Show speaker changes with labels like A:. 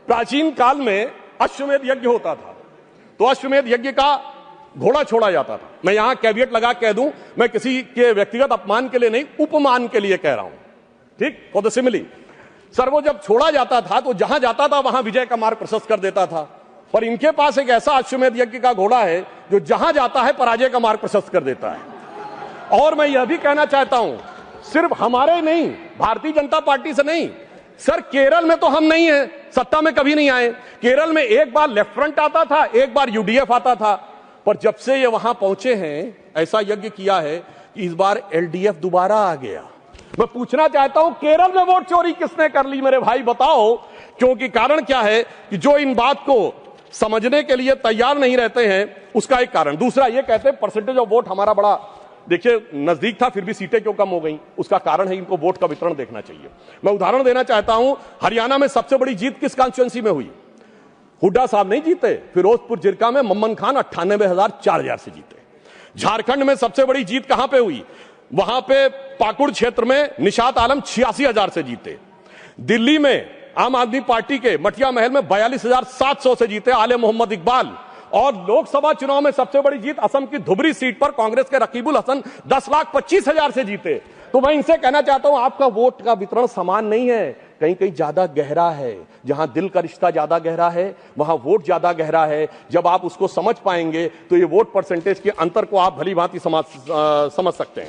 A: प्राचीन काल में अश्वमेध यज्ञ होता था, तो अश्वमेध यज्ञ का घोड़ा छोड़ा जाता था। मैं यहां कैवियट लगा कह दूं, मैं किसी के व्यक्तिगत अपमान के लिए नहीं, उपमान के लिए कह रहा हूं, ठीक, फॉर द सिमिली। सर वो जब छोड़ा जाता था तो जहां जाता था वहां विजय का मार्ग प्रशस्त कर देता था, पर इनके पास एक ऐसा अश्वमेध यज्ञ का घोड़ा है जो जहां जाता है पराजय का मार्ग प्रशस्त कर देता है। और मैं यह भी कहना चाहता हूं, सिर्फ हमारे नहीं, भारतीय जनता पार्टी से नहीं, सर केरल में तो हम नहीं है, सत्ता में कभी नहीं आए। केरल में एक बार लेफ्ट फ्रंट आता था, एक बार यूडीएफ आता था, पर जब से ये वहां पहुंचे हैं ऐसा यज्ञ किया है कि इस बार एलडीएफ दोबारा आ गया। मैं पूछना चाहता हूं केरल में वोट चोरी किसने कर ली मेरे भाई, बताओ। क्योंकि कारण क्या है कि जो इन बात को समझने के लिए तैयार नहीं रहते हैं, उसका एक कारण। दूसरा ये कहते हैं परसेंटेज ऑफ वोट हमारा बड़ा, देखिए नजदीक था फिर भी सीटें क्यों कम हो गई, उसका कारण है इनको वोट का वितरण देखना चाहिए। मैं उदाहरण देना चाहता हूं, हरियाणा में सबसे बड़ी जीत किस कॉन्स्टिट्यूएंसी में हुई? हुड्डा साहब नहीं जीते, फिरोजपुर जिरका में मम्मन खान 98,000 से जीते। झारखंड में सबसे बड़ी जीत कहां पे हुई? वहां पे पाकुड़ क्षेत्र में निशात आलम 86,000 से जीते। दिल्ली में आम आदमी पार्टी के मटिया महल में 42,700 से जीते आले मोहम्मद इकबाल। और लोकसभा चुनाव में सबसे बड़ी जीत असम की धुबरी सीट पर कांग्रेस के रकीबुल हसन 10,25,000 से जीते। तो मैं इनसे कहना चाहता हूं आपका वोट का वितरण समान नहीं है, कहीं कहीं ज्यादा गहरा है। जहां दिल का रिश्ता ज्यादा गहरा है वहां वोट ज्यादा गहरा है। जब आप उसको समझ पाएंगे तो ये वोट परसेंटेज के अंतर को आप भली भांति समझ सकते हैं।